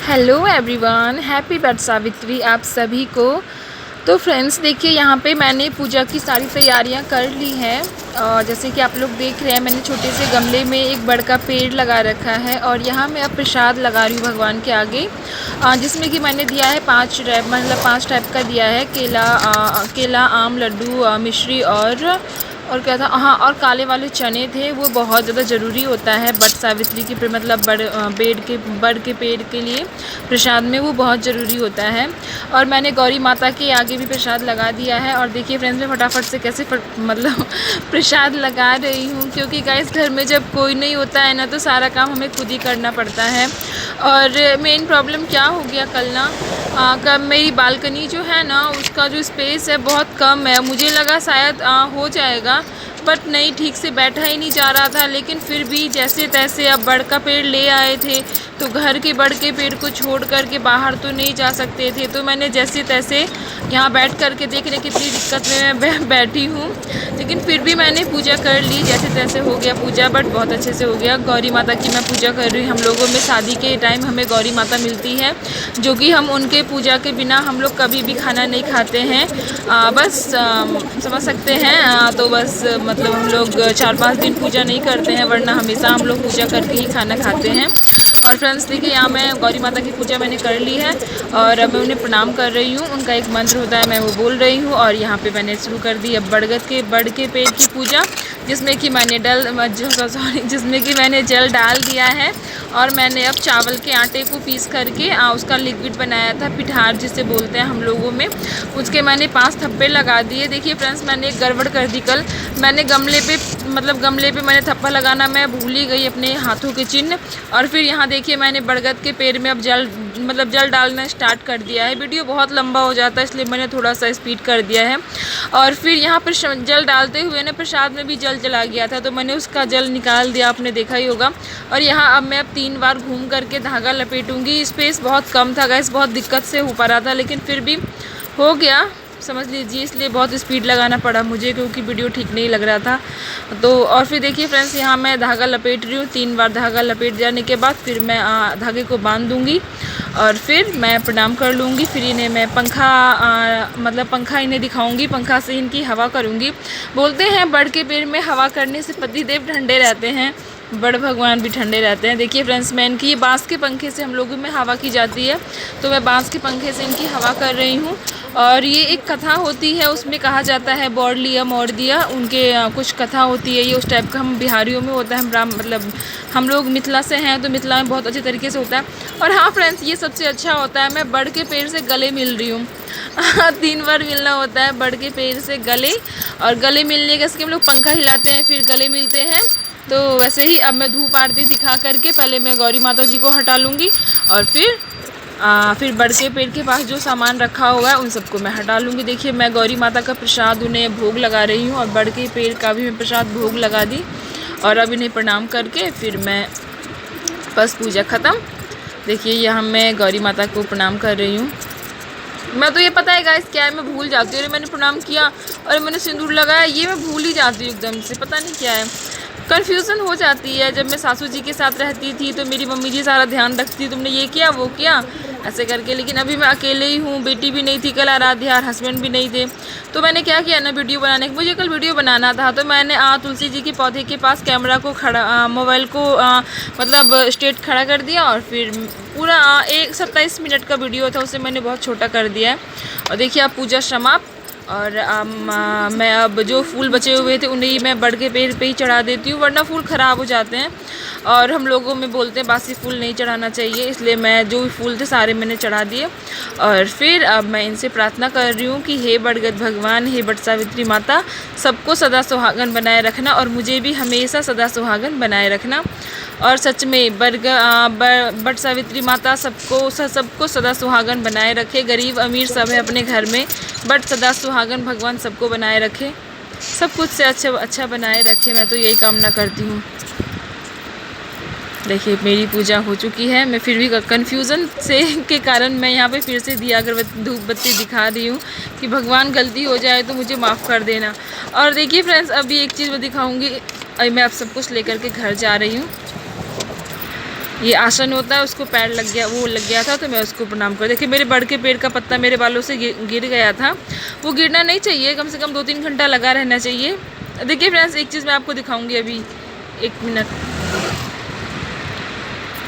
Hello everyone, happy Vat Savitri आप सभी को। तो फ्रेंड्स देखिए, यहाँ पे मैंने पूजा की सारी तैयारियाँ कर ली हैं। और जैसे कि आप लोग देख रहे हैं, मैंने छोटे से गमले में एक बड़ का पेड़ लगा रखा है और यहाँ मैं अब प्रसाद लगा रही हूँ भगवान के आगे, जिसमें कि मैंने दिया है 5 टाइप का दिया है। केला, आम, लड्डू, मिश्री और क्या था, हाँ, और काले वाले चने थे। वो बहुत ज़्यादा ज़रूरी होता है बट सावित्री की मतलब बड़ के पेड़ के लिए प्रसाद में वो बहुत ज़रूरी होता है। और मैंने गौरी माता के आगे भी प्रसाद लगा दिया है। और देखिए फ्रेंड्स, मैं फटाफट से कैसे मतलब प्रसाद लगा रही हूँ, क्योंकि गाइस घर में जब कोई नहीं होता है ना, तो सारा काम हमें खुद ही करना पड़ता है। और मेन प्रॉब्लम क्या हो गया कल ना, कब मेरी बालकनी जो है ना, उसका जो स्पेस है बहुत कम है। मुझे लगा शायद हो जाएगा, बट नहीं, ठीक से बैठा ही नहीं जा रहा था। लेकिन फिर भी जैसे तैसे अब बड़ का पेड़ ले आए थे, तो घर के बड़ के पेड़ को छोड़ कर के बाहर तो नहीं जा सकते थे। तो मैंने जैसे तैसे यहाँ बैठ कर के, देख रहे कितनी दिक्कत में मैं बैठी हूँ, लेकिन फिर भी मैंने पूजा कर ली। जैसे तैसे हो गया पूजा, बट बहुत अच्छे से हो गया। गौरी माता की मैं पूजा कर रही हूँ। हम लोगों में शादी के टाइम हमें गौरी माता मिलती है, जो कि हम उनके पूजा के बिना हम लोग कभी भी खाना नहीं खाते हैं। बस समझ सकते हैं। तो बस मतलब हम लोग 4-5 दिन पूजा नहीं करते हैं, वरना हमेशा हम लोग पूजा करके ही खाना खाते हैं। और फ्रेंड्स देखिए, यहाँ मैं गौरी माता की पूजा मैंने कर ली है और अब मैं उन्हें प्रणाम कर रही हूँ। उनका एक मंत्र होता है, मैं वो बोल रही हूँ। और यहाँ पे मैंने शुरू कर दी अब बड़ के पेड़ की पूजा, जिसमें कि मैंने जल डाल दिया है। और मैंने अब चावल के आटे को पीस करके उसका लिक्विड बनाया था, पिठार जिसे बोलते हैं हम लोगों में, उसके मैंने 5 थप्पे लगा दिए। देखिए फ्रेंड्स, मैंने एक गड़बड़ कर दी कल। मैंने गमले पे मैंने थप्पा लगाना मैं भूल ही गई, अपने हाथों के चिन्ह। और फिर यहाँ देखिए, मैंने बरगद के पेड़ में अब जल डालना स्टार्ट कर दिया है। वीडियो बहुत लंबा हो जाता है, इसलिए मैंने थोड़ा सा स्पीड कर दिया है। और फिर यहाँ पर जल डालते हुए ना, प्रसाद में भी जल चला गया था, तो मैंने उसका जल निकाल दिया, आपने देखा ही होगा। और यहाँ अब मैं 3 बार घूम करके धागा लपेटूंगी। स्पेस बहुत कम था गैस, बहुत दिक्कत से हो पा रहा था, लेकिन फिर भी हो गया, समझ लीजिए। इसलिए बहुत स्पीड लगाना पड़ा मुझे, क्योंकि वीडियो ठीक नहीं लग रहा था। तो और फिर देखिए फ्रेंड्स, यहाँ मैं धागा लपेट रही हूँ। 3 बार धागा लपेट जाने के बाद फिर मैं धागे को बांध दूँगी और फिर मैं प्रणाम कर लूँगी। फिर इन्हें मैं पंखा इन्हें दिखाऊँगी, पंखा से इनकी हवा करूँगी। बोलते हैं बड़ के पेड़ में हवा करने से पतिदेव ठंडे रहते हैं, बड़ भगवान भी ठंडे रहते हैं। देखिए फ्रेंड्स, मैं इनकी बांस के पंखे से हम लोगों में हवा की जाती है, तो मैं बांस के पंखे से इनकी हवा कर रही हूँ। और ये एक कथा होती है, उसमें कहा जाता है बोड़ लिया मोड़ दिया, उनके कुछ कथा होती है। ये उस टाइप का हम बिहारियों में होता है, हम लोग मिथिला से हैं, तो मिथिला में बहुत अच्छे तरीके से होता है। और हाँ फ्रेंड्स, ये सबसे अच्छा होता है, मैं बड़ के पेड़ से गले मिल रही हूँ। 3 बार मिलना होता है बड़ के पेड़ से गले। और गले मिलने के इसके हम लोग पंखा हिलाते हैं, फिर गले मिलते हैं। तो वैसे ही अब मैं धूप आरती दिखा करके पहले मैं गौरी माता जी को हटा लूँगी, और फिर बड़ के पेड़ के पास जो सामान रखा हुआ है उन सबको मैं हटा लूँगी। देखिए, मैं गौरी माता का प्रसाद उन्हें भोग लगा रही हूँ, और बड़ के पेड़ का भी मैं प्रसाद भोग लगा दी। और अब इन्हें प्रणाम करके फिर मैं बस पूजा ख़त्म। देखिए, यहाँ मैं गौरी माता को प्रणाम कर रही हूँ। मैं तो ये पता है गाइस क्या है, मैं भूल जाती हूँ। अरे मैंने प्रणाम किया और मैंने सिंदूर लगाया, ये मैं भूल ही जाती हूँ एकदम से, पता नहीं क्या है, कन्फ्यूज़न हो जाती है। जब मैं सासू जी के साथ रहती थी तो मेरी मम्मी जी सारा ध्यान रखती थी, तुमने ये किया वो किया ऐसे करके। लेकिन अभी मैं अकेले ही हूँ, बेटी भी नहीं थी कल आराध्या, और हस्बैंड भी नहीं थे। तो मैंने क्या किया ना, वीडियो बनाने, मुझे कल वीडियो बनाना था, तो मैंने तुलसी जी के पौधे के पास कैमरा को मोबाइल को स्ट्रेट खड़ा कर दिया। और फिर पूरा 27 मिनट का वीडियो था, उसे मैंने बहुत छोटा कर दिया है। और देखिए, अब पूजा समाप्त। और मैं अब जो फूल बचे हुए थे उन्हें मैं बड़ के पेड़ पे ही चढ़ा देती हूँ, वरना फूल ख़राब हो जाते हैं। और हम लोगों में बोलते हैं बासी फूल नहीं चढ़ाना चाहिए, इसलिए मैं जो भी फूल थे सारे मैंने चढ़ा दिए। और फिर अब मैं इनसे प्रार्थना कर रही हूँ कि हे बड़गद भगवान, हे बट सावित्री माता, सबको सदा सुहागन बनाए रखना, और मुझे भी हमेशा सदा सुहागन बनाए रखना। और सच में बट सावित्री माता सबको सदा सुहागन बनाए रखे। गरीब अमीर सब है अपने घर में, बट सदा सुहागन भगवान सबको बनाए रखे, सब कुछ से अच्छा बनाए रखे। मैं तो यही कामना करती हूँ। देखिए, मेरी पूजा हो चुकी है। मैं फिर भी कन्फ्यूज़न के कारण मैं यहाँ पे फिर से दिया अगरबत्ती धूप बत्ती दिखा रही हूँ कि भगवान गलती हो जाए तो मुझे माफ़ कर देना। और देखिए फ्रेंड्स, अभी एक चीज़ मैं दिखाऊँगी। अभी मैं अब सब कुछ लेकर के घर जा रही हूँ। ये आसन होता है, उसको पैर लग गया, वो लग गया था तो मैं उसको प्रणाम कर। देखिए मेरे बड़ के पेड़ का पत्ता मेरे बालों से गिर गया था, वो गिरना नहीं चाहिए, कम से कम 2-3 घंटा लगा रहना चाहिए। देखिए फ्रेंड्स एक चीज़ मैं आपको दिखाऊंगी अभी, 1 मिनट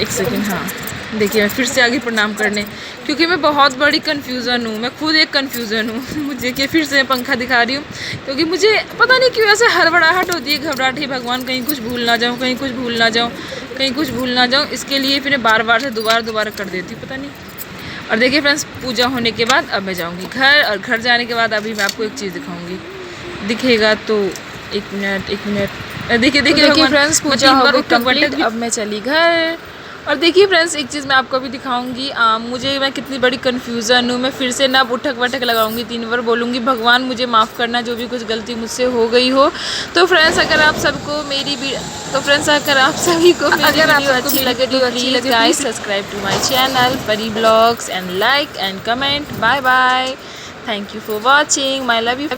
1 सेकेंड। हाँ देखिए मैं फिर से आगे प्रणाम करने, क्योंकि मैं बहुत बड़ी कन्फ्यूज़न हूँ, मैं खुद एक कन्फ्यूज़न हूँ। मुझे कि फिर से पंखा दिखा रही हूँ, क्योंकि मुझे पता नहीं क्यों ऐसे हड़बड़ाहट होती है, घबराहट ही, भगवान कहीं कुछ भूल ना जाऊँ, कहीं कुछ भूल ना जाऊँ, कहीं कुछ भूल ना जाऊँ, इसके लिए फिर बार बार से दोबारा कर देती हूँ, पता नहीं। और देखिए फ्रेंड्स पूजा होने के बाद अब मैं जाऊँगी घर, और घर जाने के बाद अभी मैं आपको एक चीज़ दिखाऊँगी, दिखेगा तो 1 मिनट। देखिए फ्रेंड्स पूजा हो गई कंप्लीट, अब मैं चली घर। और देखिए फ्रेंड्स एक चीज़ मैं आपको अभी दिखाऊंगी, मैं कितनी बड़ी कन्फ्यूज़न हूँ। मैं फिर से ना उठक वटक लगाऊंगी, 3 बार बोलूँगी भगवान मुझे माफ़ करना, जो भी कुछ गलती मुझसे हो गई हो। तो फ्रेंड्स अगर आप सबको मेरी वीडियो अच्छी लगे तो please subscribe to my channel Pari blogs and like and comment. Bye bye, thank you for watching, my love you.